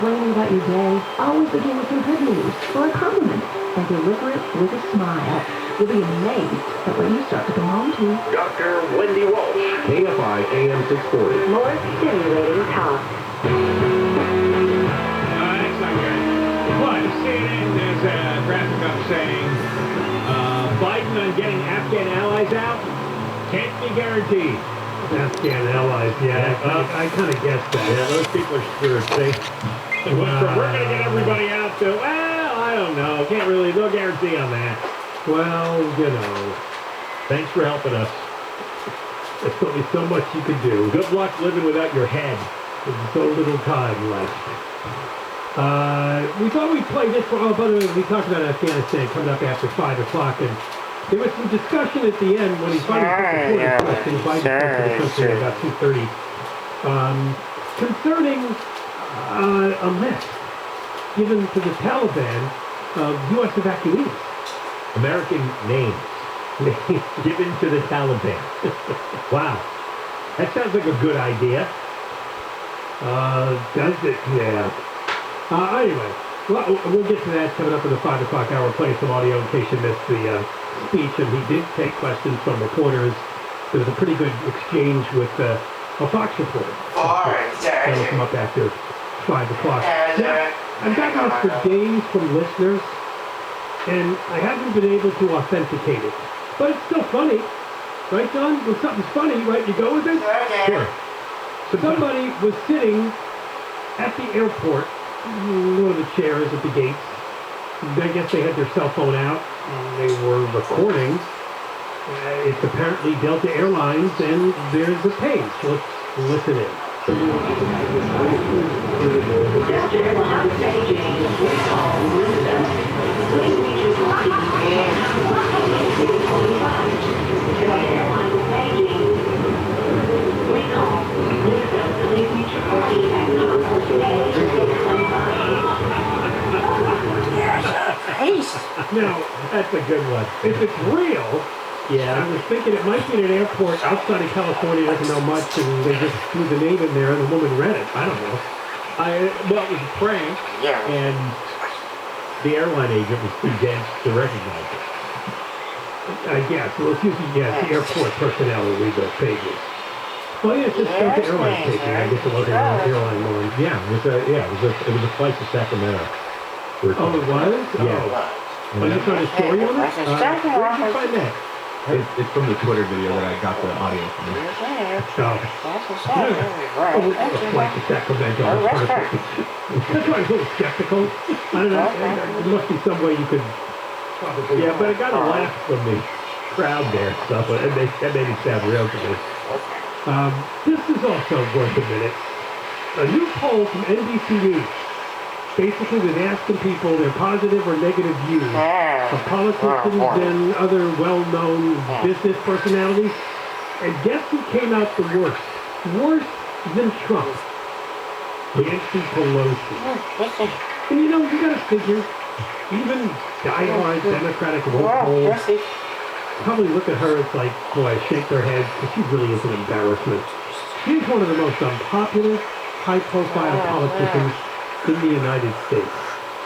Explaining about your day, always begin with some good news or a compliment and deliver it with a smile. You'll be amazed at what you start to come home to. Dr. Wendy Walsh, Kfi Am 640. More stimulating talk. That's not good. But CNN, there's a graphic up saying Biden on getting Afghan allies out can't be guaranteed. Afghan allies, yeah. I kind of guessed that. Yeah, those people are screwed, see? We're going to get everybody out, so, well, I don't know. Can't really, no guarantee on that. Well, you know, Thanks for helping us. there's only so much you can do. Good luck living without your head. There's so little time left. We thought we'd play this one. Oh, by the way, we talked about Afghanistan coming up after 5 o'clock, and there was some discussion at the end when he finally put the question, Biden the country at about 2:30, concerning a list given to the Taliban of U.S. evacuees. American names given to the Taliban. Wow. That sounds like a good idea. Does it? Yeah. Anyway, well, we'll get to that coming up in the 5 o'clock hour. Play some audio in case you missed the speech, and he did take questions from reporters. There was a pretty good exchange with a Fox reporter. That'll come up after 5 o'clock. Now, I've gotten this for days from listeners, and I haven't been able to authenticate it. But it's still funny. Right, John? When something's funny, right, you go with it? Sure. Somebody was sitting at the airport, one of the chairs at the gates. I guess they had their cell phone out, and they were recording. It's apparently Delta Airlines, and there's a page. Let's listen in. Now, That's a good one. if it's real, Yeah. I was thinking it might be in an airport outside of California, doesn't know much, and they just threw the name in there, and the woman read it. I don't know. Well, it was a prank, and the airline agent was too dense to recognize it. I guess. Well, it's usually, the airport personnel who read those pages. Well, yeah, it's just Delta Airlines page. I guess it wasn't an airline one. Yeah, it was a flight to Sacramento. Oh, it was? Yeah. Oh. Are you trying to story on it? Where did you find that? It's from the Twitter video that I got the audio from. Flight to Sacramento. That's why I was a little skeptical. I don't know. There must be some way you could probably... Yeah, but I got a laugh from the crowd there, so that made it sound real to me. This is also worth a minute. A new poll from NBC News basically was asking people their positive or negative views of politicians and other well-known business personalities. And guess who came out the worst? Worse than Trump. Nancy Pelosi. And you know, you gotta figure, even diehard Democratic vote polls probably look at her as like, boy, shake their heads, because she really is an embarrassment. She's one of the most unpopular, high-profile politicians in the United States.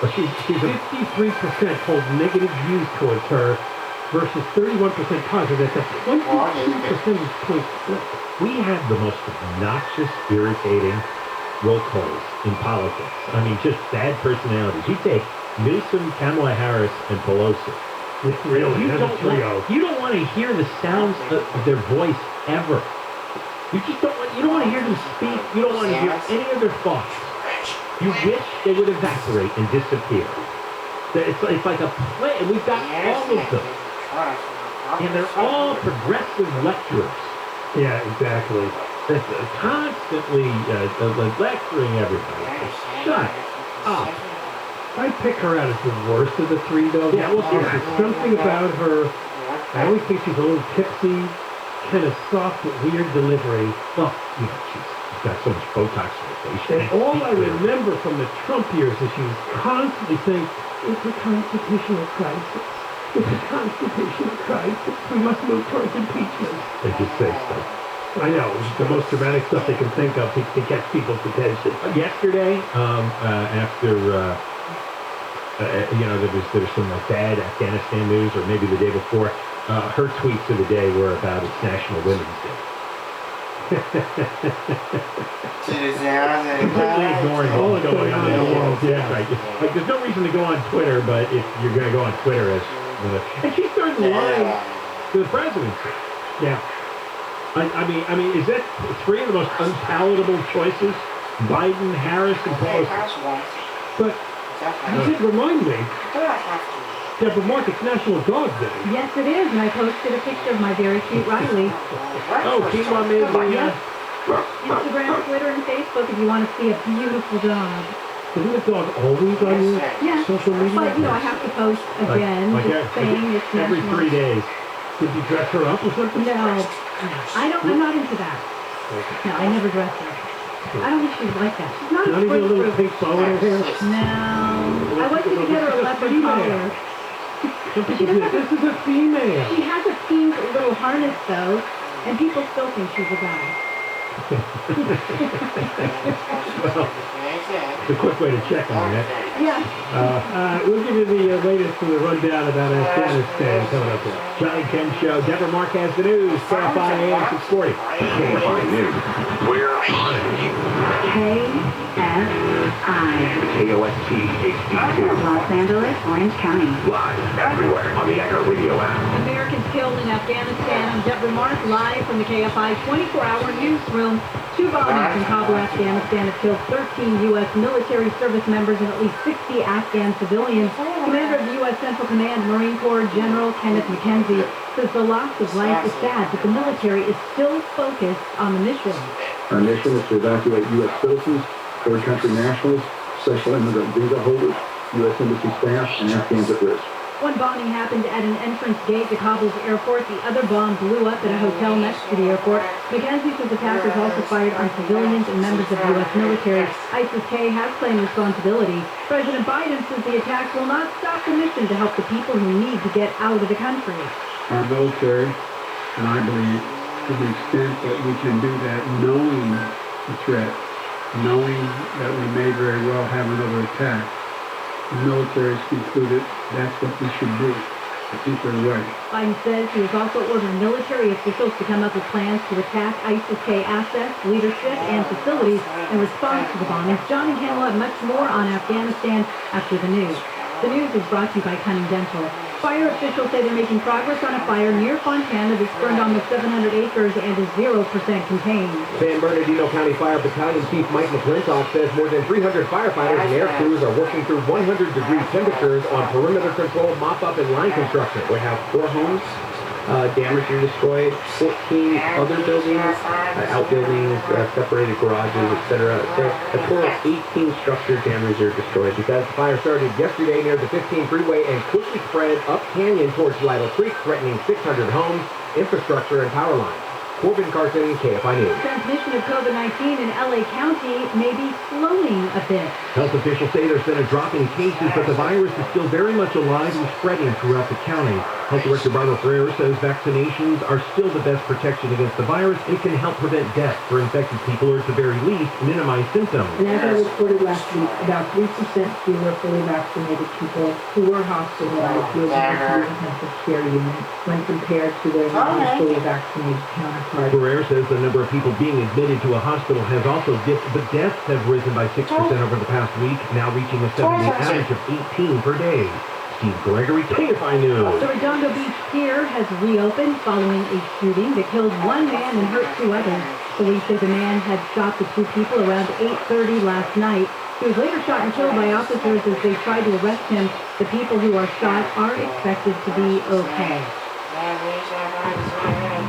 But she's 53% hold negative views towards her versus 31% positive. That's a 22 percentage point split. We have the most obnoxious, irritating roll calls in politics. I mean, just bad personalities. You take Newsom, Kamala Harris, and Pelosi. Really, You that's a trio. don't want to hear the sounds of their voice ever. You just don't want to hear them speak. You don't want to hear any of their thoughts. You wish they would evaporate and disappear. It's like a play, and we've got all of them. And they're all progressive lecturers. Yeah, exactly. They're constantly lecturing everybody. Shut up. I'd pick her out as the worst of the three, though. Yeah, well, there's something about her. I always think she's a little tipsy, kind of soft but weird delivery. Well, you know, she's got so much Botox in her face. And all I remember from the Trump years is she was constantly saying, "It's a constitutional crisis. It's a constitutional crisis. We must move towards impeachment." They just say stuff. I know, the most dramatic stuff they can think of to catch people's attention. Yesterday, after there was some like bad Afghanistan news, or maybe the day before, her tweets of the day were about it's National Women's Day. Completely ignoring what's going on in the world. Yeah, right. Like, there's no reason to go on Twitter, but if you're going to go on Twitter, and she started lying to the presidency. Yeah. I mean, is that three of the most unpalatable choices? Biden, Harris, and Pelosi. But you did remind me. Yeah, but Mark, it's National Dog Day. Yes, it is, and I posted a picture of my very cute Riley. Oh, Quinoa made the... Instagram, Twitter, and Facebook if you want to see a beautiful dog. Isn't the dog always on your social media? But, I have to post again, just saying it's every National... 3 days. Did you dress her up or something? No, I'm not into that. No, I never dress her. I don't think she's like that. She's not even a little pink bow in her hair? No. I wanted to get her a leopard collar. This is a female. She has a pink little harness, though, and people still think she's a guy. Well, it's a quick way to check on that. Yeah. We'll give you the latest from the rundown about Afghanistan coming up there. Johnny Ken Show. Deborah Mark has the news. Kfi Am 640. KFI News. We're on it. KFI. KOST HD2. Los Angeles, Orange County. Live everywhere on the Echo Radio app. Americans killed in Afghanistan. I'm Deborah Mark, live from the KFI 24-hour newsroom. 2 bombings in Kabul, Afghanistan have killed 13 U.S. military service members and at least 60 Afghan civilians. Commander of the U.S. Central Command, Marine Corps General Kenneth McKenzie, says the loss of life is sad, but the military is still focused on the mission. Our mission is to evacuate U.S. citizens, third country nationals, special immigrant visa holders, U.S. Embassy staff, and Afghans at risk. One bombing happened at an entrance gate to Kabul's airport. The other bomb blew up at a hotel next to the airport. McKenzie says attackers also fired on civilians and members of the U.S. military. ISIS-K has claimed responsibility. President Biden says the attacks will not stop the mission to help the people who need to get out of the country. Our military, and I believe, to the extent that we can do that, knowing the threat, knowing that we may very well have another attack, the military has concluded that's what we should do. The people are right. Biden says he has also ordered military officials to come up with plans to attack ISIS-K assets, leadership, and facilities in response to the bombings. John and Ken will have much more on Afghanistan after the news. The news is brought to you by Cunning Dental. Fire officials say they're making progress on a fire near Fontana that's burned almost 700 acres and is 0% contained. San Bernardino County Fire Battalion Chief Mike McClintock says more than 300 firefighters and air crews are working through 100-degree temperatures on perimeter control, mop-up, and line construction. We have 4 homes damaged or destroyed, 14 other buildings, outbuildings, separated garages, etc. So a total of 18 structures damaged or destroyed because the fire started yesterday near the 15 freeway and quickly spread up canyon towards Lytle Creek, threatening 600 homes, infrastructure, and power lines. Corbin Carson, KFI News. Transmission of COVID-19 in LA County may be slowing a bit. Health officials say there's been a drop in cases, but the virus is still very much alive and spreading throughout the county. Health Director Barbara Ferrer says vaccinations are still the best protection against the virus and can help prevent death for infected people or at the very least minimize symptoms. And as I reported last week, about 3% fewer fully vaccinated people who were hospitalized will be in intensive care units when compared to their non-fully vaccinated counterparts. Ferrer says the number of people being admitted to a hospital has also dipped, but deaths have risen by 6% over the past week, now reaching a 7-day average of 18 per day. Steve Gregory, KFI News. The Redondo Beach Pier has reopened following a shooting that killed 1 man and hurt 2 others. Police say the man had shot the 2 people around 8:30 last night. He was later shot and killed by officers as they tried to arrest him. The people who are shot are expected to be okay.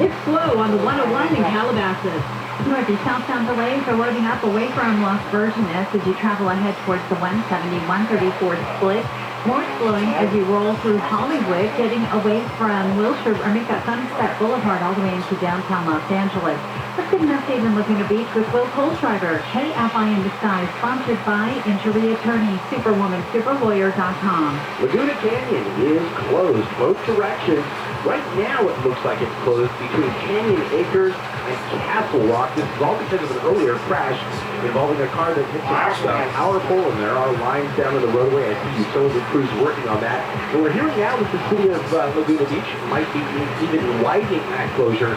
It's slow on the 101 in Calabasas. North and southbound delays are loading up away from Las Virgenes as you travel ahead towards the 170-134 split. More slowing as you roll through Hollywood, getting away from Wilshire, or make that Sunset Boulevard all the way into downtown Los Angeles. Let's get an update in Laguna Beach with Will Kohlschreiber. KFI in Disguise, sponsored by injury attorney, superwomansuperlawyer.com. Laguna Canyon is closed both directions. Right now it looks like it's closed between Canyon Acres behind Castle Rock. This is all because of an earlier crash involving a car that hit a power pole, and there are lines down in the roadway. I see utility crews working on that. And we're hearing now that the city of Laguna Beach might be even widening that closure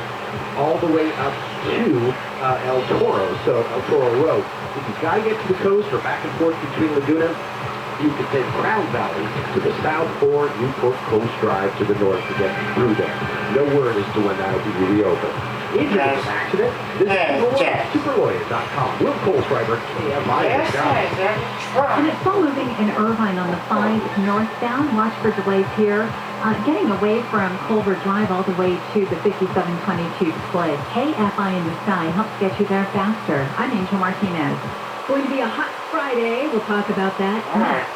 all the way up to El Toro, so El Toro Road. If you've got to get to the coast or back and forth between Laguna, you can take Crown Valley to the south or Newport Coast Drive to the north to get through there. No word as to when that'll be reopened. Injured in an accident? Visit superlawyer.com. Will Colescriber, KFI. And it's slow moving in Irvine on the 5 northbound. Watch for delays here. Getting away from Culver Drive all the way to the 5722 split. KFI in the sky helps get you there faster. I'm Angel Martinez. Going to be a hot Friday. We'll talk about that next.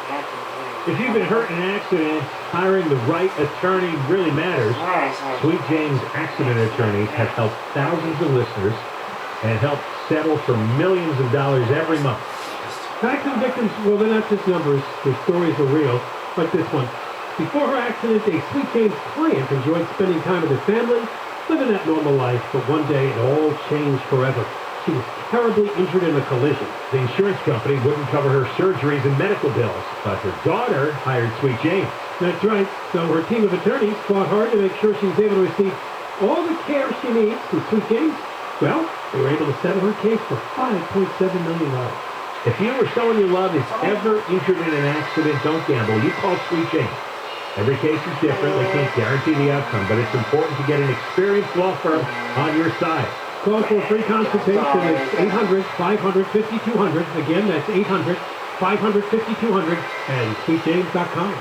If you've been hurt in an accident, hiring the right attorney really matters. Sweet James Accident Attorneys have helped thousands of listeners and helped settle for millions of dollars every month. Accident victims, well, they're not just numbers. Their stories are real, like this one. Before her accident, a Sweet James client enjoyed spending time with her family, living that normal life, but one day it all changed forever. She was terribly injured in a collision. The insurance company wouldn't cover her surgeries and medical bills, but her daughter hired Sweet James. That's right. So her team of attorneys fought hard to make sure she was able to receive all the care she needs from Sweet James. Well, they were able to settle her case for $5.7 million. If you or someone you love is ever injured in an accident, don't gamble. You call Sweet James. Every case is different. They can't guarantee the outcome, but it's important to get an experienced law firm on your side. Call for a free consultation. It's 800-500-5200. Again, that's 800-500-5200 and sweetjames.com.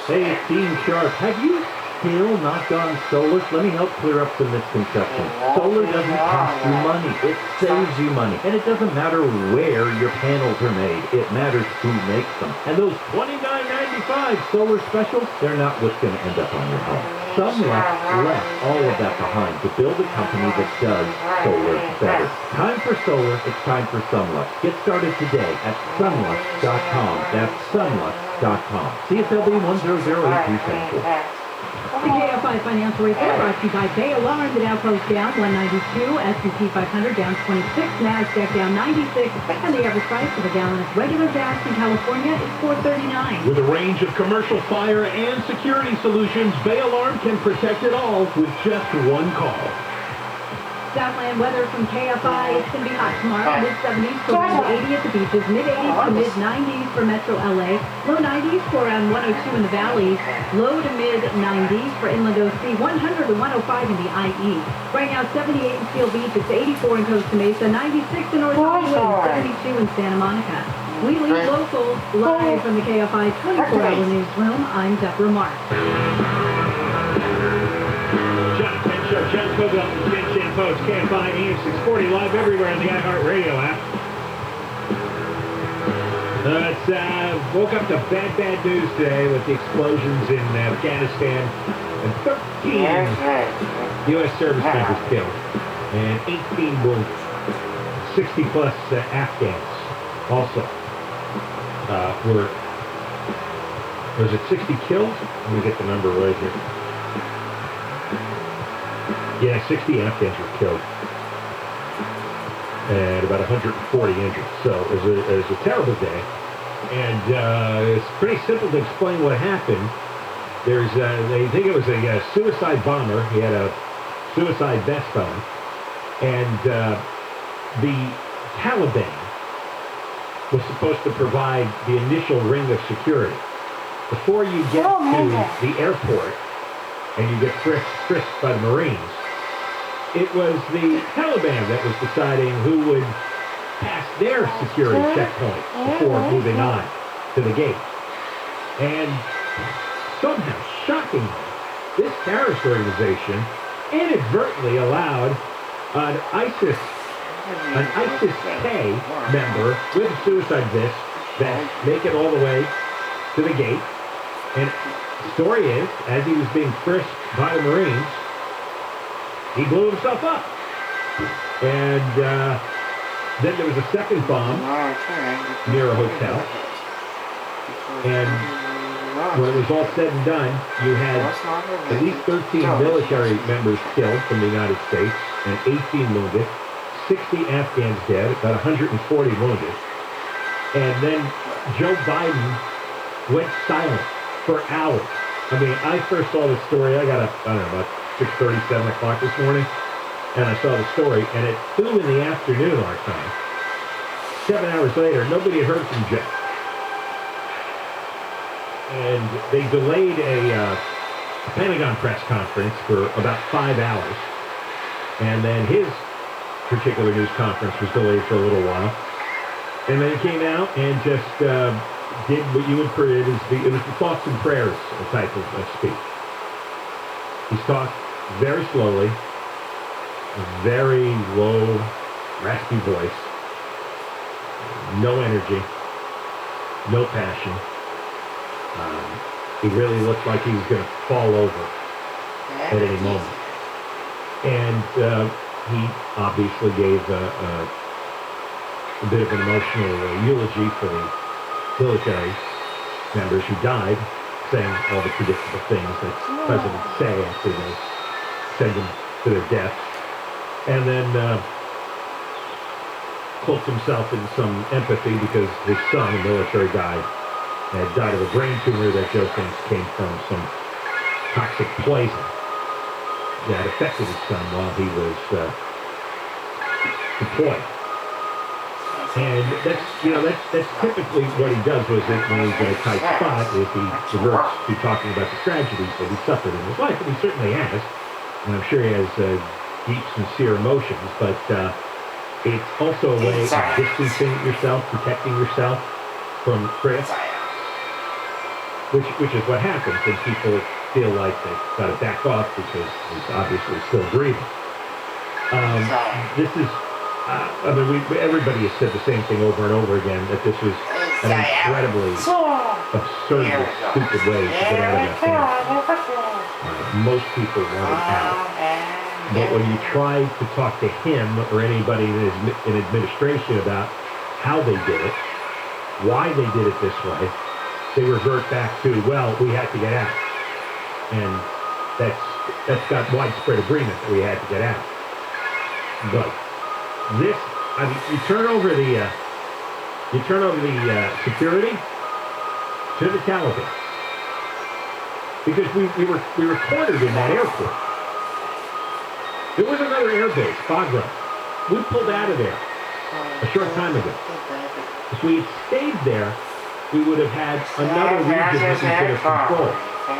Hey, it's Dean Sharp. Have you still not gone solar? Let me help clear up some misconceptions. Solar doesn't cost you money. It saves you money. And it doesn't matter where your panels are made. It matters who makes them. And those $29.95 solar specials, they're not what's going to end up on your home. Sunlux left all of that behind to build a company that does solar better. Time for solar. It's time for Sunlux. Get started today at sunlux.com. That's sunlux.com. CSLB 10082 Central. The KFI Financial Report brought to you by Bay Alarm. The Dow closed down 192, S&P 500 down 26, NASDAQ down 96, and the average price of a gallon of regular gas in California is $4.39. With a range of commercial fire and security solutions, Bay Alarm can protect it all with just one call. Southland weather from KFI. It's going to be hot tomorrow. Mid-70s for around 80 at the beaches. Mid-80s to mid-90s for Metro LA. Low 90s for around 102 in the valleys. Low to mid-90s for Inland OC. 100 to 105 in the IE. Right now, 78 in Seal Beach. It's 84 in Costa Mesa. 96 in North Hollywood. 72 in Santa Monica. We lead local live from the KFI 24-hour newsroom. I'm Deborah Mark. John Koval from San Post, KFI AM 640, live everywhere on the iHeartRadio app. Woke up to bad news today with the explosions in Afghanistan and 13 U.S. service members killed and 18 wounded. 60-plus Afghans also was it 60 killed? Let me get the number right here. Yeah, 60 Afghans were killed and about 140 injured. So it was a terrible day. And it's pretty simple to explain what happened. They think it was a suicide bomber. He had a suicide vest on. And the Taliban was supposed to provide the initial ring of security. Before you get to the airport and you get frisked by the Marines, it was the Taliban that was deciding who would pass their security checkpoint before moving on to the gate. And somehow, shockingly, this terrorist organization inadvertently allowed an ISIS-K member with a suicide vest make it all the way to the gate. And the story is, as he was being frisked by the Marines, he blew himself up. And then there was a second bomb near a hotel. And when it was all said and done, you had at least 13 military members killed from the United States and 18 wounded, 60 Afghans dead, about 140 wounded. And then Joe Biden went silent for hours. I mean, I first saw the story, I got up, I don't know, about 6:30, 7 o'clock this morning, and I saw the story, and at 2 in the afternoon our time, 7 hours later, nobody had heard from Joe. And they delayed a Pentagon press conference for about 5 hours. And then his particular news conference was delayed for a little while. And then he came out and just did what you would put it as it was the thoughts and prayers type of speech. He's talked very slowly, very low, raspy voice, no energy, no passion. He really looked like he was going to fall over at any moment. And he obviously gave a bit of an emotional eulogy for the military members who died, saying all the predictable things that presidents say after they send them to their deaths. And then cloaked himself in some empathy because his son, a military guy, had died of a brain tumor that Joe thinks came from some toxic poison that affected his son while he was deployed. And that's typically what he does when he's in a tight spot is he reverts to talking about the tragedies that he suffered in his life, and he certainly has. And I'm sure he has deep, sincere emotions, but it's also a way of distancing yourself, protecting yourself from critics. Which is what happens when people feel like they've got to back off because he's obviously still breathing. This is, everybody has said the same thing over and over again, that this was an incredibly absurdly stupid way to get out of Afghanistan. Most people want it out. But when you try to talk to him or anybody in administration about how they did it, why they did it this way, they revert back to, well, we had to get out. And that's got widespread agreement that we had to get out. But this, I mean, you turn over the security to the Taliban. Because we were cornered in that airport. There was another air base, Bagram. We pulled out of there a short time ago. If we had stayed there, we would have had another region that we could have controlled,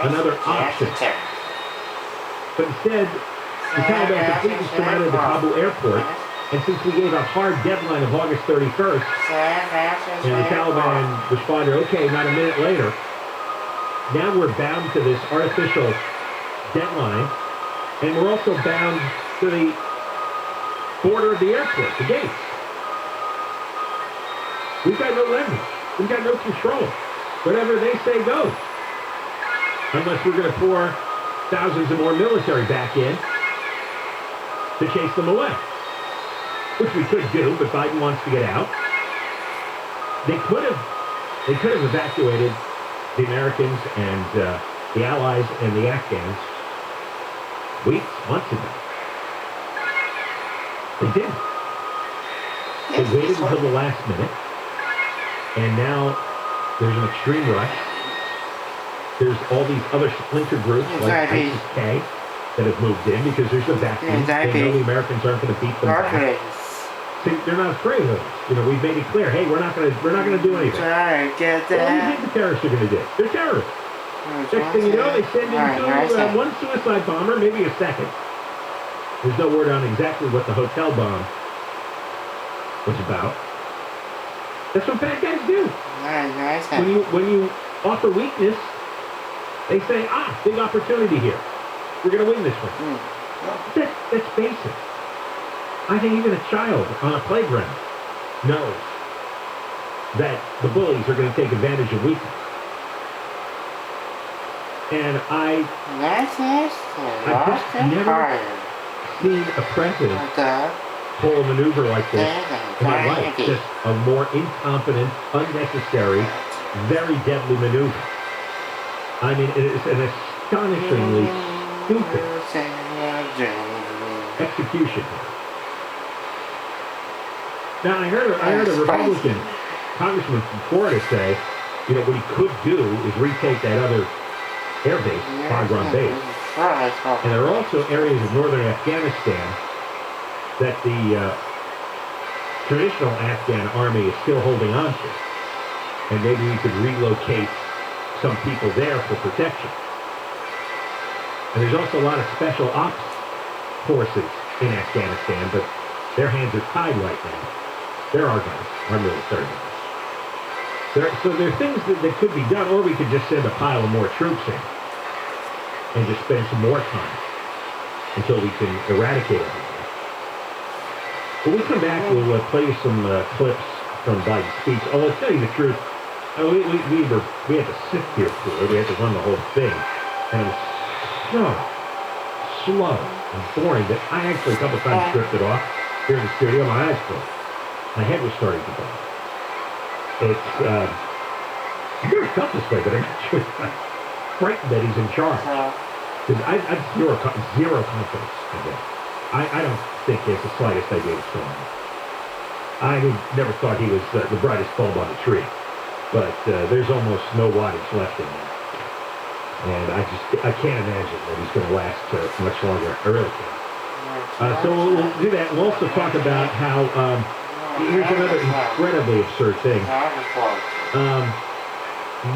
another option. But instead, the Taliban completely surrounded the Kabul airport, and since we gave a hard deadline of August 31st, and the Taliban responded, okay, not a minute later, now we're bound to this artificial deadline, and we're also bound to the border of the airport, the gates. We've got no leverage. We've got no control. Whatever they say goes. Unless we're going to pour thousands of more military back in to chase them away. Which we could do, but Biden wants to get out. They could have evacuated the Americans and the Allies and the Afghans weeks, months ago. They didn't. They waited until the last minute. And now there's an extreme rush. There's all these other splinter groups like ISIS-K that have moved in because there's no vaccine. They know the Americans aren't going to beat them back. See, they're not afraid of us. You know, we've made it clear. Hey, we're not going to do anything. What do you think the terrorists are going to do? They're terrorists. Next thing you know, they send in one suicide bomber, maybe a second. There's no word on exactly what the hotel bomb was about. That's what bad guys do. When you offer weakness, they say, big opportunity here. We're going to win this one. That's basic. I think even a child on a playground knows that the bullies are going to take advantage of weakness. And I've just never seen a president pull a maneuver like this in my life. Just a more incompetent, unnecessary, very deadly maneuver. I mean, it is an astonishingly stupid execution. Now, I heard a Republican congressman from Florida say, you know, what he could do is retake that other air base, Bagram base. And there are also areas of northern Afghanistan that the traditional Afghan army is still holding on to. And maybe we could relocate some people there for protection. And there's also a lot of special ops forces in Afghanistan, but their hands are tied right now. They're our guys, our military guys. So there are things that could be done, or we could just send a pile of more troops in and just spend some more time until we can eradicate everything. When we come back, we'll play you some clips from Biden's speech. Although, to tell you the truth, we had to sift here through it. We had to run the whole thing. And it was so slow and boring that I actually a couple times drifted off here in the studio. My eyes closed. My head was starting to burn. It's, I never felt this way, but I'm actually frightened that he's in charge. Because I have zero confidence in him. I don't think he has the slightest idea what's going on. I never thought he was the brightest bulb on the tree. But there's almost no wattage left in him. And I can't imagine that he's going to last much longer. I really can't. So we'll do that. We'll also talk about how, here's another incredibly absurd thing.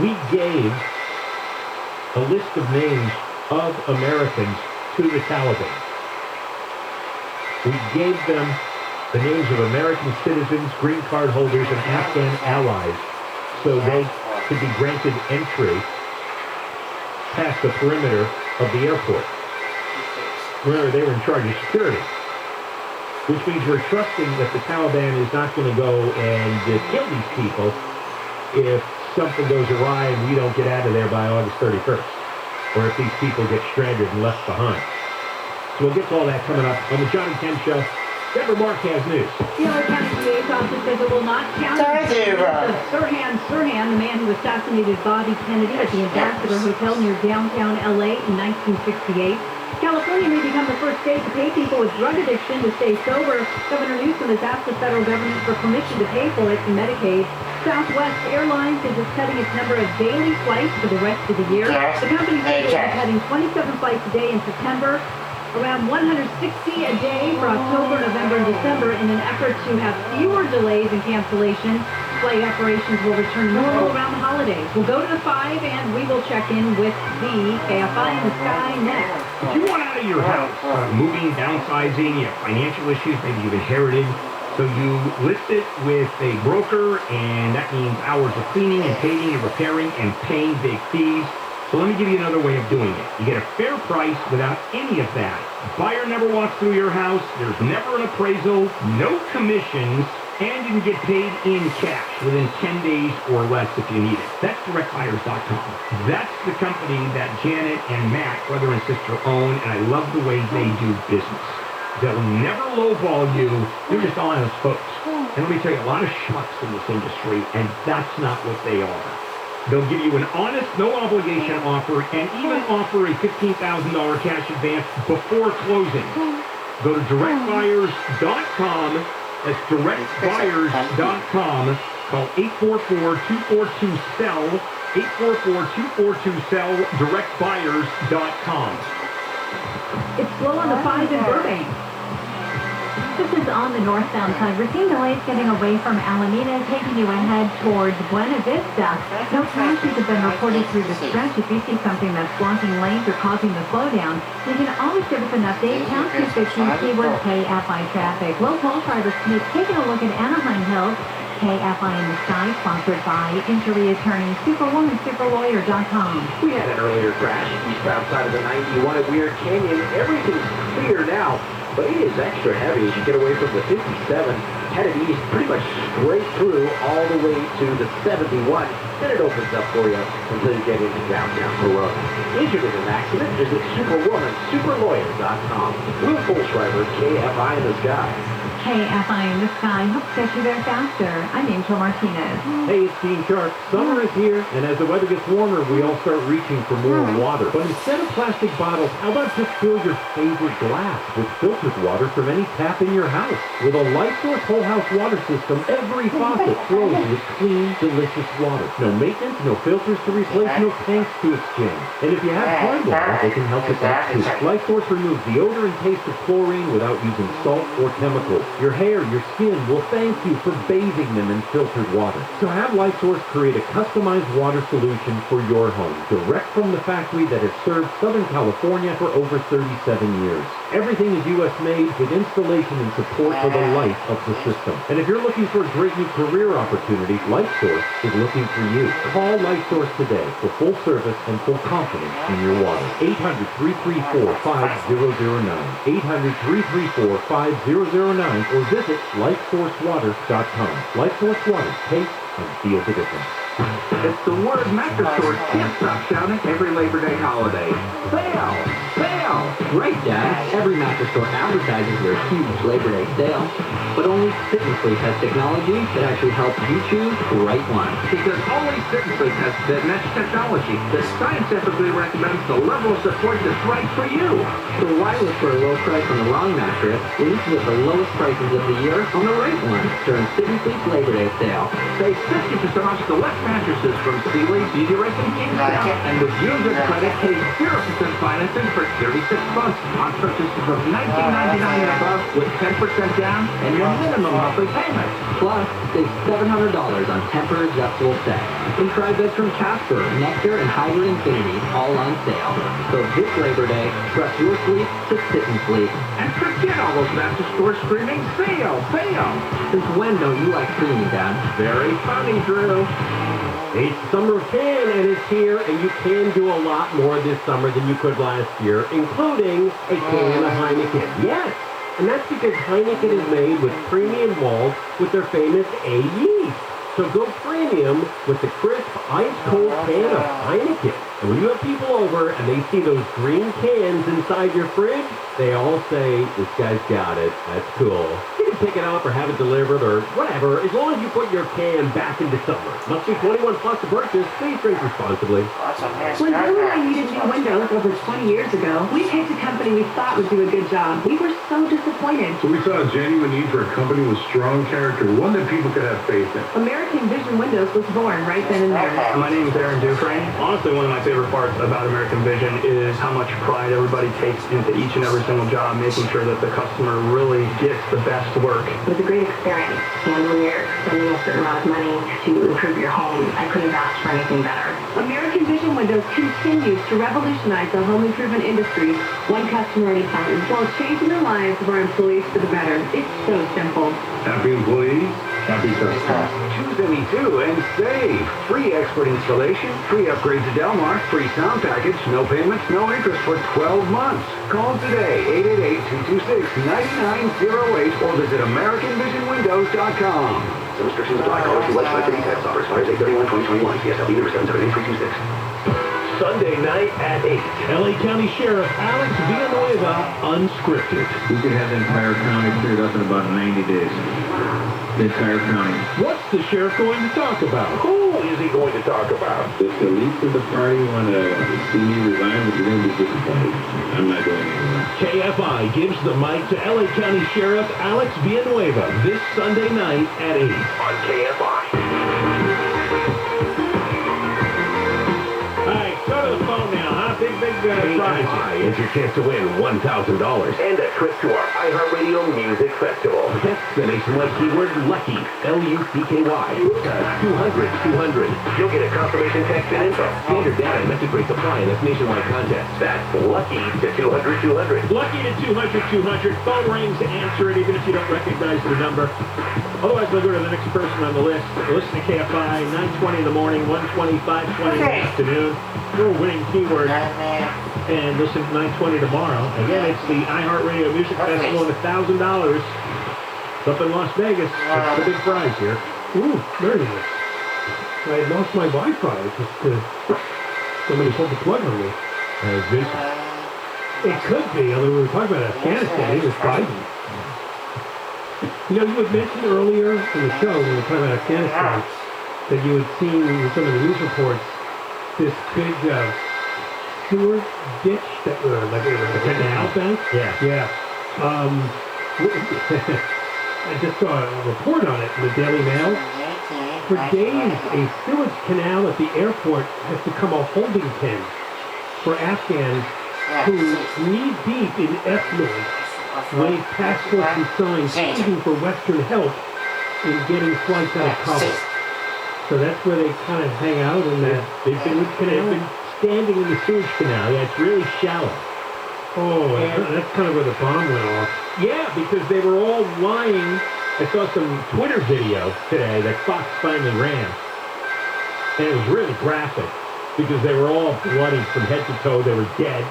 We gave a list of names of Americans to the Taliban. We gave them the names of American citizens, green card holders, and Afghan allies so they could be granted entry past the perimeter of the airport. Remember, they were in charge of security, which means we're trusting that the Taliban is not going to go and kill these people if something goes awry and we don't get out of there by August 31st, or if these people get stranded and left behind. So we'll get to all that coming up on the John and Ken Show. Deborah Mark has news. The LA County DA's office says it will not count Sirhan, the man who assassinated Bobby Kennedy at the Ambassador Hotel near downtown LA in 1968. California may become the first state to pay people with drug addiction to stay sober. Governor Newsom has asked the federal government for permission to pay for it in Medicaid. Southwest Airlines is cutting its number of daily flights for the rest of the year. The company says it is cutting 27 flights a day in September, around 160 a day for October, November, and December in an effort to have fewer delays and cancellations. Flight operations will return normal around the holidays. We'll go to the 5 and we will check in with the KFI in the sky next. If you want out of your house, moving, downsizing, you have financial issues, maybe you've inherited, so you list it with a broker, and that means hours of cleaning and painting and repairing and paying big fees. So let me give you another way of doing it. You get a fair price without any of that. The buyer never walks through your house. There's never an appraisal, no commissions, and you can get paid in cash within 10 days or less if you need it. That's directbuyers.com. That's the company that Janet and Matt, brother and sister, own, and I love the way they do business. They'll never lowball you. They're just honest folks. And let me tell you, a lot of schmucks in this industry, and that's not what they are. They'll give you an honest, no-obligation offer and even offer a $15,000 cash advance before closing. Go to directbuyers.com. That's directbuyers.com. Call 844-242-SELL. 844-242-SELL. Directbuyers.com. It's slow on the 5 in Burbank. This is on the northbound side. We're seeing delays getting away from Alameda, taking you ahead towards Buena Vista. No crashes have been reported through the stretch. If you see something that's blocking lanes or causing the slowdown, you can always give us an update. Pound 215, keyword KFI traffic. Low toll drivers taking a look at Anaheim Hills. KFI in the sky, sponsored by injury attorney Superwoman, superlawyer.com. We had an earlier crash eastbound side of the 91 at Weird Canyon. Everything's clear now, but it is extra heavy as you get away from the 57, headed east pretty much straight through all the way to the 71. Then it opens up for you until you get into downtown Corona. Injured in an accident, visit Superwoman, superlawyer.com. Will Fulschreiber, KFI in the sky. KFI in the sky helps get you there faster. I'm Angel Martinez. Hey, it's Dean Sharp. Summer is here, and as the weather gets warmer, we all start reaching for more water. But instead of plastic bottles, how about just fill your favorite glass with filtered water from any tap in your house? With a LifeSource whole house water system, every faucet flows with clean, delicious water. No maintenance, no filters to replace, no tanks to exchange. And if you have hard water, they can help with that too. LifeSource removes the odor and taste of chlorine without using salt or chemicals. Your hair, your skin will thank you for bathing them in filtered water. So have LifeSource create a customized water solution for your home, direct from the factory that has served Southern California for over 37 years. Everything is U.S. made with installation and support for the life of the system. And if you're looking for a great new career opportunity, LifeSource is looking for you. Call LifeSource today for full service and full confidence in your water. 800-334-5009. 800-334-5009 or visit LifeSourceWater.com. LifeSource Water, taste and feel the difference. It's the word mattress stores can't stop shouting every Labor Day holiday. Sale! Sale! Right, Dad. Every mattress store advertises their huge Labor Day sale, but only Sit and Sleep has technology that actually helps you choose the right one. Because only Sit and Sleep has the mesh technology that scientifically recommends the level of support that's right for you. So why look for a low price on the wrong mattress when you can get the lowest prices of the year on the right one during Sit and Sleep's Labor Day sale? Save 50% off select mattresses from Sealy, Easy Rest, and Kingsdown. And with user credit, pay 0% financing for 36 months on purchases of $19.99 and above with 10% down and your minimum monthly payment. Plus, save $700 on temper adjustable sets. And try beds from Casper, Nectar, and Hybrid Infinity, all on sale. So this Labor Day, trust your sleep to Sit and Sleep. And forget all those mattress stores screaming, sale, sale. Since when don't you like screaming, Dad? Very funny, Drew. It's summer of can, and it's here, and you can do a lot more this summer than you could last year, including a can of Heineken. Yes, and that's because Heineken is made with premium malts with their famous A yeast. So go premium with the crisp, ice-cold can of Heineken. And when you have people over and they see those green cans inside your fridge, they all say, this guy's got it. That's cool. You can pick it up or have it delivered or whatever, as long as you put your can back into summer. Must be 21 plus to purchase. Please drink responsibly. When Drew and I needed new windows over 20 years ago, we picked a company we thought would do a good job. We were so disappointed. So we saw a genuine need for a company with strong character, one that people could have faith in. American Vision Windows was born right then and there. My name is Aaron Dufresne. Honestly, one of my favorite parts about American Vision is how much pride everybody takes into each and every single job, making sure that the customer really gets the best work. It was a great experience. And when you're spending a certain amount of money to improve your home, I couldn't have asked for anything better. American Vision Windows continues to revolutionize the home improvement industry, one customer at a time, while changing the lives of our employees for the better. It's so simple. Happy employees, happy customers. Choose any two and save. Free expert installation, free upgrade to Delmar, free sound package, no payments, no interest for 12 months. Call today, 888-226-9908 or visit AmericanVisionWindows.com. Some restrictions apply. Call us website for details. Offer expires 8/31/2021. CSLB number 778326. Sunday night at 8. L.A. County Sheriff Alex Villanueva, unscripted. We could have the entire county cleared up in about 90 days. The entire county. What's the sheriff going to talk about? Who is he going to talk about? If the least of the party want to see me resign, but you're going to be disappointed. I'm not going anywhere. KFI gives the mic to L.A. County Sheriff Alex Villanueva this Sunday night at 8 on KFI. Go to the phone now, huh? Big prize. It's your chance to win $1,000 and a trip to our iHeartRadio Music Festival. Text the nationwide keyword LUCKY, L-U-C-K-Y, to 200-200. You'll get a confirmation text and info. Standard data and message rate supply in this nationwide contest. That's LUCKY to 200-200. Lucky to 200-200. Phone rings, answer it even if you don't recognize the number. Otherwise, we'll go to the next person on the list. Listen to KFI, 9:20 in the morning, 1:20, 5:20 in the afternoon. Your winning keyword. And listen to 9:20 tomorrow. Again, it's the iHeartRadio Music Festival and $1,000. It's up in Las Vegas. That's the big prize here. Ooh, very nice. I had lost my Wi-Fi. Just somebody pulled the plug on me. Vincent. It could be, although we were talking about Afghanistan. He was Biden. You know, you had mentioned earlier in the show when we were talking about Afghanistan that you had seen in some of the news reports this big sewer ditch that like it was a canal bank. Yeah. I just saw a report on it in the Daily Mail. For days, a sewage canal at the airport has become a holding pen for Afghans who knee-deep in effluent wave passports and signs pleading for Western help in getting flights out of Kabul. So that's where they kind of hang out in that They've been standing in the sewage canal. Yeah, it's really shallow. Oh, that's kind of where the bomb went off. Yeah, because they were all lying. I saw some Twitter video today that Fox finally ran. And it was really graphic because they were all bloody from head to toe. They were dead.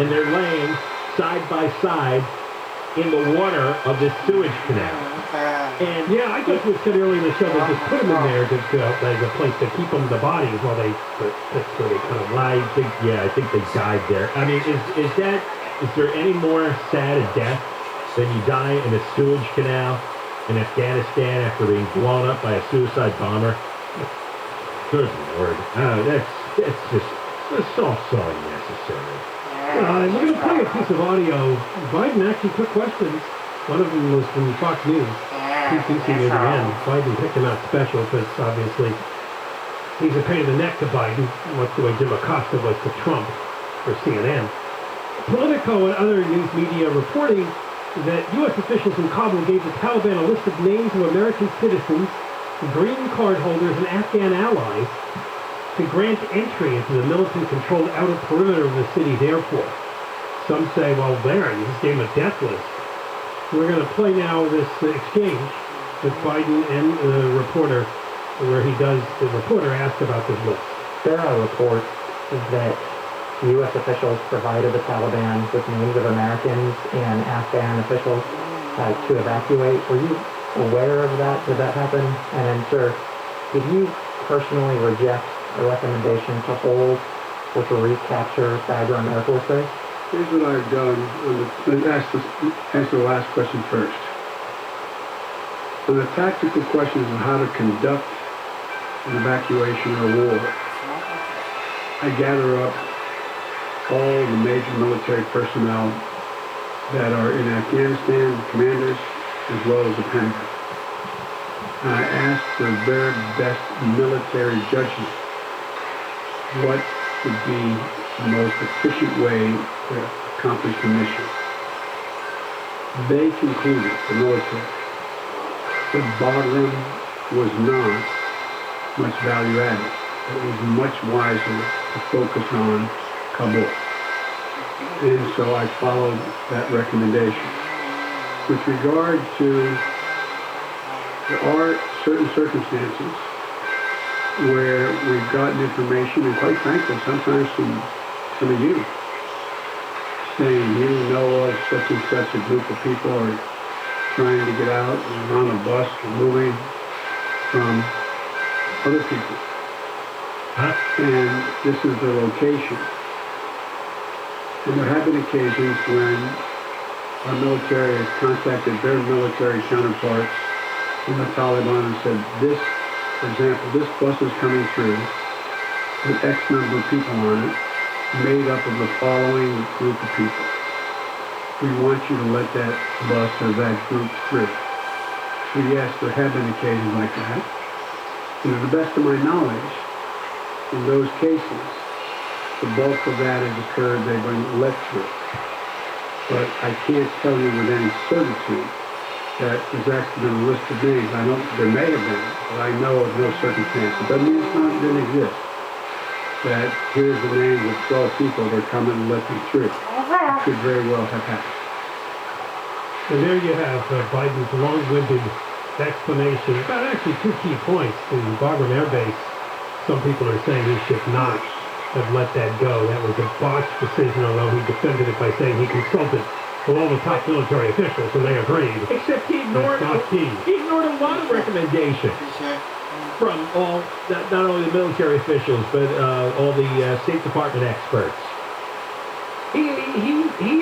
And they're laying side by side in the water of this sewage canal. And yeah, I guess we said earlier in the show they just put them in there as a place to keep them, the bodies, while that's where they kind of lie. I think they died there. I mean, is there any more sad a death than you die in a sewage canal in Afghanistan after being blown up by a suicide bomber? Good Lord. That's so unnecessary. We're going to play a piece of audio. Biden actually took questions. One of them was from Fox News. PCC near the end. Biden picked him out special because obviously he's a pain in the neck to Biden, much the way Jim Acosta was to Trump for CNN. Politico and other news media reporting that U.S. officials in Kabul gave the Taliban a list of names of American citizens, green card holders, and Afghan allies to grant entry into the militant-controlled outer perimeter of the city's airport. Some say, well, you just gave him a death list. We're going to play now this exchange with Biden and the reporter, where the reporter asked about this list. There are reports that U.S. officials provided the Taliban with names of Americans and Afghan officials to evacuate. Were you aware of that? Did that happen? And then, sir, did you personally reject a recommendation to hold or to recapture Bagram Air Force Base? Here's what I've done. Answer the last question first. On the tactical questions of how to conduct an evacuation or war, I gather up all the major military personnel that are in Afghanistan, the commanders, as well as the Pentagon. And I ask for their best military judgment. What would be the most efficient way to accomplish the mission? They concluded, the military, that Bagram was not much value added. It was much wiser to focus on Kabul. And so I followed that recommendation. With regard to, there are certain circumstances where we've gotten information, and quite frankly, sometimes from some of you, saying you know of such and such a group of people are trying to get out and on a bus or moving from other people. And this is the location. And there have been occasions when our military has contacted their military counterparts in the Taliban and said, this, for example, this bus is coming through with X number of people on it, made up of the following group of people. We want you to let that bus or that group through. So yes, there have been occasions like that. And to the best of my knowledge, in those cases, the bulk of that has occurred, they've been let through. But I can't tell you with any certitude that there's actually been a list of names. I know there may have been, but I know of no circumstance. It doesn't mean it didn't exist. That here's the names of 12 people that are coming and let them through. It could very well have happened. And there you have Biden's long-winded explanation about actually two key points. In Bagram Air Base, some people are saying he should not have let that go. That was a botched decision, although he defended it by saying he consulted with all the top military officials, and they agreed. Except he ignored a lot of recommendations from all, not only the military officials, but all the State Department experts. He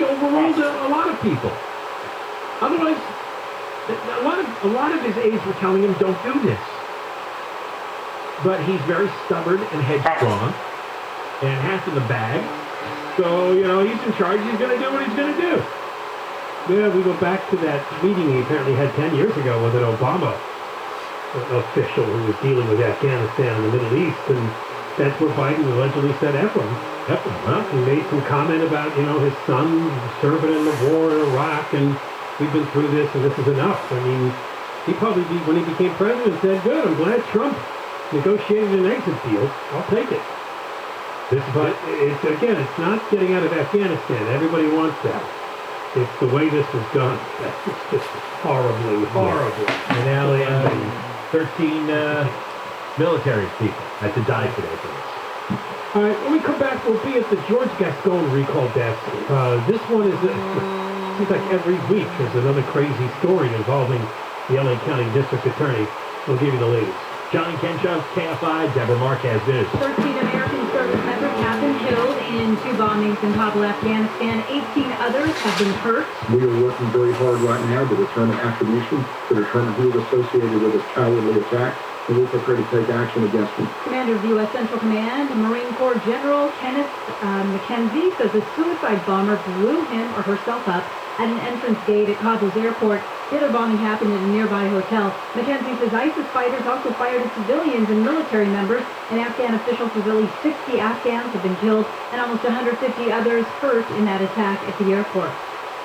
overruled a lot of people. Otherwise, A lot of his aides were telling him, don't do this. But he's very stubborn and headstrong and has in the bag. So, he's in charge. He's going to do what he's going to do. Yeah, we go back to that meeting he apparently had 10 years ago with an Obama official who was dealing with Afghanistan and the Middle East, and that's where Biden allegedly said F him. Well, he made some comment about, his son serving in the war in Iraq, and we've been through this, and this is enough. I mean, he probably, when he became president, said, good, I'm glad Trump negotiated an exit deal. I'll take it. But it's not getting out of Afghanistan. Everybody wants that. It's the way this was done. It's just horribly. And now they have 13 military people had to die today for this. All right, when we come back, we'll be at the George Gascon recall desk. This one is, seems like every week there's another crazy story involving the LA County District Attorney. We'll give you the latest. Johnny Kenshaw, KFI, Deborah Marquez News. 13 American service members have been killed in 2 bombings in Kabul, Afghanistan. 18 others have been hurt. We are working very hard right now to determine attribution, to determine who is associated with this cowardly attack, and we're prepared to take action against them. Commander of the U.S. Central Command, Marine Corps General Kenneth McKenzie, says a suicide bomber blew him or herself up at an entrance gate at Kabul's airport. The other bombing happened at a nearby hotel. McKenzie says ISIS fighters also fired at civilians and military members. An Afghan official says at least 60 Afghans have been killed and almost 150 others hurt in that attack at the airport.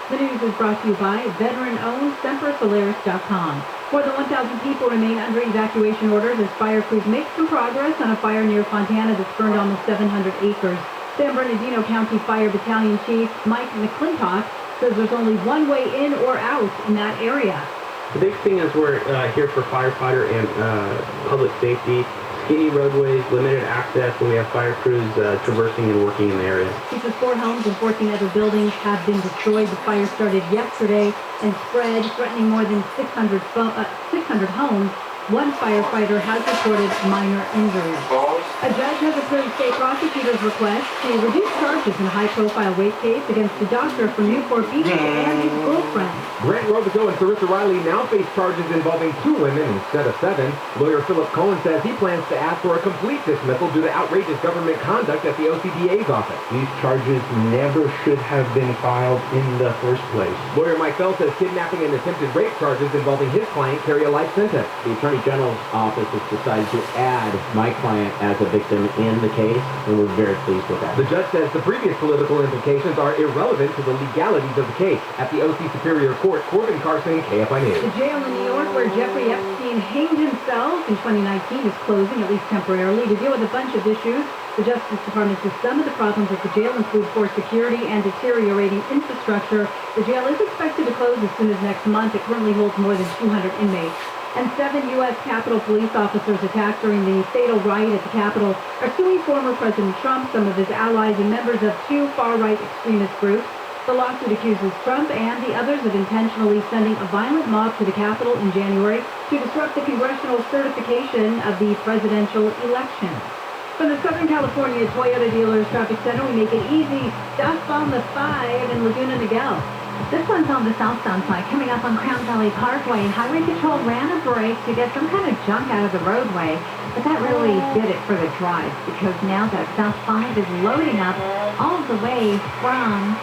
The news is brought to you by veteran-owned SemperSolaris.com. More than 1,000 people remain under evacuation orders as fire crews make some progress on a fire near Fontana that's burned almost 700 acres. San Bernardino County Fire Battalion Chief Mike McClintock says there's only one way in or out in that area. The big thing is we're here for firefighter and public safety. Skinny roadways, limited access, and we have fire crews traversing and working in the area. He says 4 homes and 14 other buildings have been destroyed. The fire started yesterday and spread, threatening more than 600 homes. One firefighter has reported minor injuries. A judge has approved state prosecutors' request to reduce charges in a high-profile rape case against a doctor from Newport Beach and his girlfriend. Grant Robichaux and Sarissa Riley now face charges involving 2 women instead of 7. Lawyer Philip Cohen says he plans to ask for a complete dismissal due to outrageous government conduct at the OCDA's office. These charges never should have been filed in the first place. Lawyer Mike Fell says kidnapping and attempted rape charges involving his client carry a life sentence. The Attorney General's office has decided to add my client as a victim in the case, and we're very pleased with that. The judge says the previous political implications are irrelevant to the legalities of the case. At the OC Superior Court, Corbin Carson, KFI News. The jail in New York where Jeffrey Epstein hanged himself in 2019 is closing, at least temporarily, to deal with a bunch of issues. The Justice Department says some of the problems at the jail include poor security and deteriorating infrastructure. The jail is expected to close as soon as next month. It currently holds more than 200 inmates. And 7 U.S. Capitol police officers attacked during the fatal riot at the Capitol are suing former President Trump, some of his allies, and members of 2 far-right extremist groups. The lawsuit accuses Trump and the others of intentionally sending a violent mob to the Capitol in January to disrupt the congressional certification of the presidential election. From the Southern California Toyota Dealers Traffic Center, we make it easy. Stuff on the 5 in Laguna Niguel. This one's on the southbound side, coming up on Crown Valley Parkway. Highway Patrol ran a brake to get some kind of junk out of the roadway, but that really did it for the drive, because now that South 5 is loading up all the way from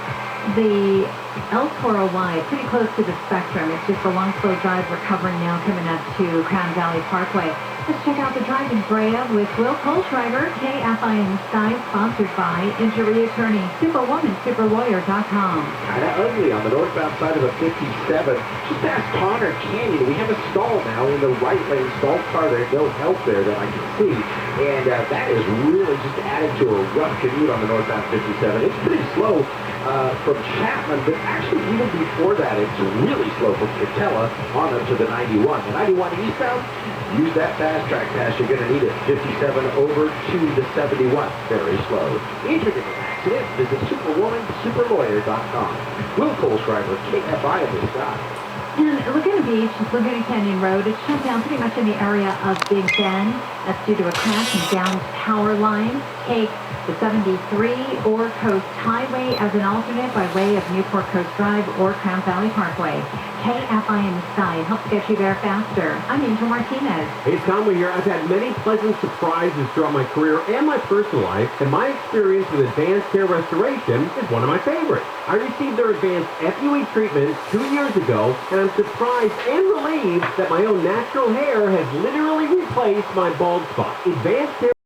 the El Toro Y, pretty close to the Spectrum. It's just a long, slow drive we're covering now, coming up to Crown Valley Parkway. Let's check out the drive in Brea with Will Kohlschreiber, KFI in the Sky, sponsored by injury attorney, superwomansuperlawyer.com. Kind of ugly on the northbound side of a 57. Just past Connor Canyon, we have a stall now in the right lane. Stalled car there, no help there that I can see. And that is really just added to a rough commute on the northbound 57. It's pretty slow from Chapman, but actually even before that, it's really slow from Catella on up to the 91. The 91 eastbound, use that fast track pass, you're going to need it. 57 over to the 71, very slow. Injured in an accident, visit superwomansuperlawyer.com. Will Kohlschreiber, KFI in the Sky. And Laguna Beach, Laguna Canyon Road, it's shut down pretty much in the area of Big Bend. That's due to a crash and downed power line. Take the 73 or Coast Highway as an alternate by way of Newport Coast Drive or Crown Valley Parkway. KFI Am Sky helps get you there faster. I'm Angel Martinez. Hey, it's Conway here. I've had many pleasant surprises throughout my career and my personal life, and my experience with advanced hair restoration is one of my favorites. I received their advanced FUE treatment 2 years ago, and I'm surprised and relieved that my own natural hair has literally replaced my bald spot. Advanced hair